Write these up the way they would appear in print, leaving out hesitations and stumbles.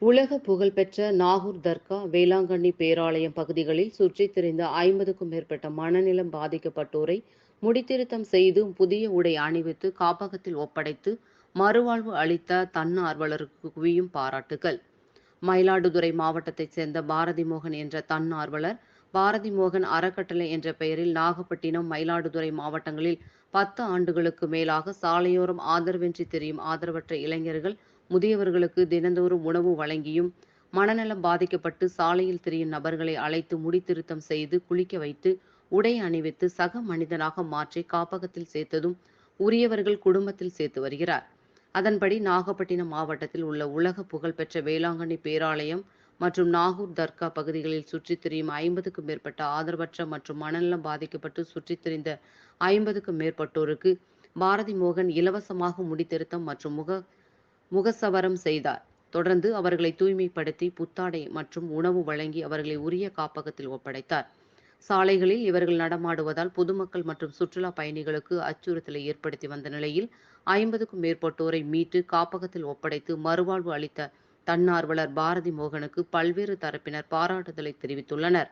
உலக புகழ்பெற்ற நாகூர் தர்கா, வேளாங்கண்ணி பேராலயம் பகுதிகளில் சுற்றித் திரிந்த 50க்கும் மேற்பட்ட மனநலம் பாதிக்கப்பட்டோரை முடித்திருத்தம் செய்து புதிய உடை அணிவித்து காப்பகத்தில் ஒப்படைத்து மறுவாழ்வு அளித்த தன்னார்வலருக்கு குவியும் பாராட்டுகள். மயிலாடுதுறை மாவட்டத்தைச் சேர்ந்த பாரதி மோகன் என்ற தன்னார்வலர் பாரதி மோகன் அறக்கட்டளை என்ற பெயரில் நாகப்பட்டினம், மயிலாடுதுறை மாவட்டங்களில் 10 ஆண்டுகளுக்கு மேலாக சாலையோரம் ஆதரவின்றி திரியும் ஆதரவற்ற இளைஞர்கள், முதியவர்களுக்கு தினந்தோறும் உணவு வழங்கியும், மனநலம் பாதிக்கப்பட்டு சாலையில் திரியும் நபர்களை அழைத்து முடித்திருத்தம் செய்து குளிக்க வைத்து உடை அணிவித்து சக மனிதனாக மாற்றி காப்பகத்தில் சேர்த்ததும் உரியவர்கள் குடும்பத்தில் சேர்த்து வருகிறார். அதன்படி நாகப்பட்டினம் மாவட்டத்தில் உள்ள உலக புகழ்பெற்ற வேளாங்கண்ணி பேராலயம் மற்றும் நாகூர் தர்கா பகுதிகளில் சுற்றித் திரியும் 50க்கும் மேற்பட்ட ஆதரவற்ற மற்றும் மனநலம் பாதிக்கப்பட்டு சுற்றித் திரிந்த 50க்கும் மேற்பட்டோருக்கு பாரதி மோகன் இலவசமாக முடித்திருத்தம் மற்றும் முகசவரம் செய்தார். தொடர்ந்து அவர்களை தூய்மைப்படுத்தி புத்தாடை மற்றும் உணவு வழங்கி அவர்களை உரிய காப்பகத்தில் ஒப்படைத்தார். சாலைகளில் இவர்கள் நடமாடுவதால் பொதுமக்கள் மற்றும் சுற்றுலா பயணிகளுக்கு அச்சுறுத்தலை ஏற்படுத்தி வந்த நிலையில் 50க்கும் மேற்பட்டோரை மீட்டு காப்பகத்தில் ஒப்படைத்து மறுவாழ்வு அளித்த தன்னார்வலர் பாரதி மோகனுக்கு பல்வேறு தரப்பினர் பாராட்டுதலை தெரிவித்துள்ளனர்.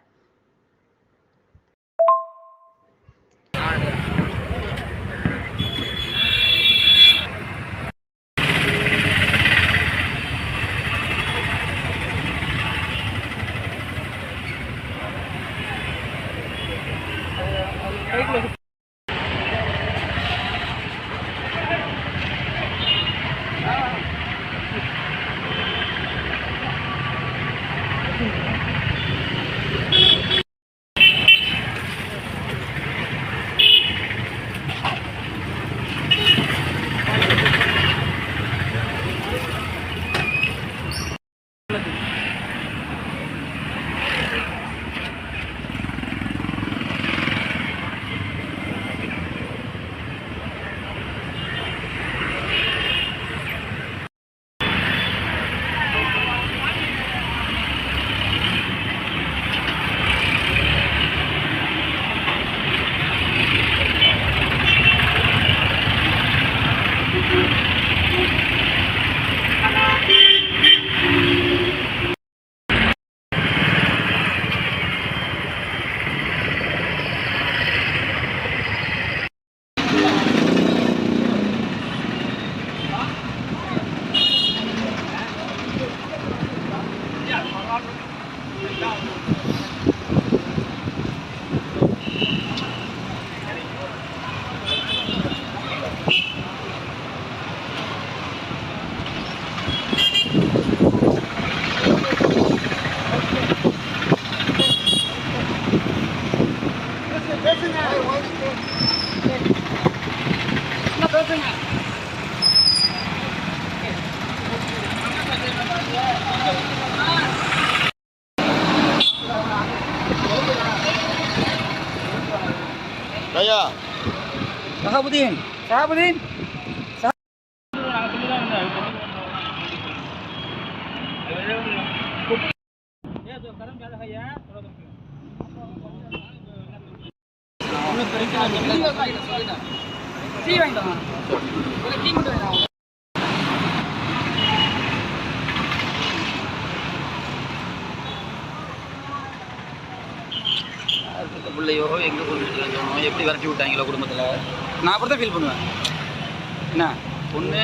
Sahabuddin. பிள்ளையோ எங்கே கொண்டு எப்படி விரட்டி விட்டாங்களோ குடும்பத்தில், நான் அப்படி தான் ஃபீல் பண்ணுவேன். என்ன பொண்ணு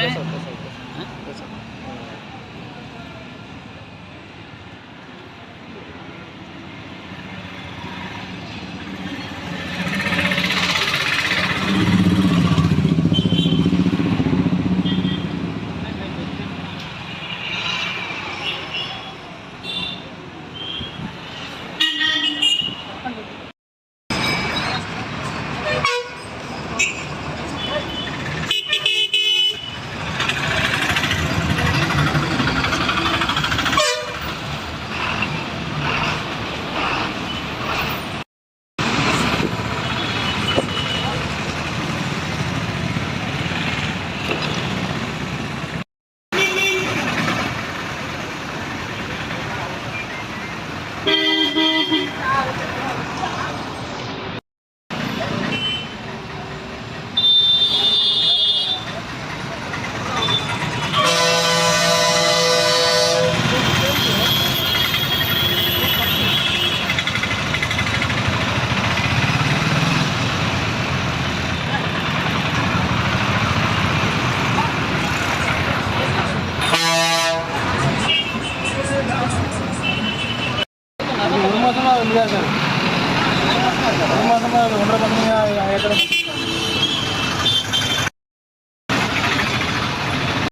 ஒரு மாதமாக 1.5 மாதமாக ஏற்கனவே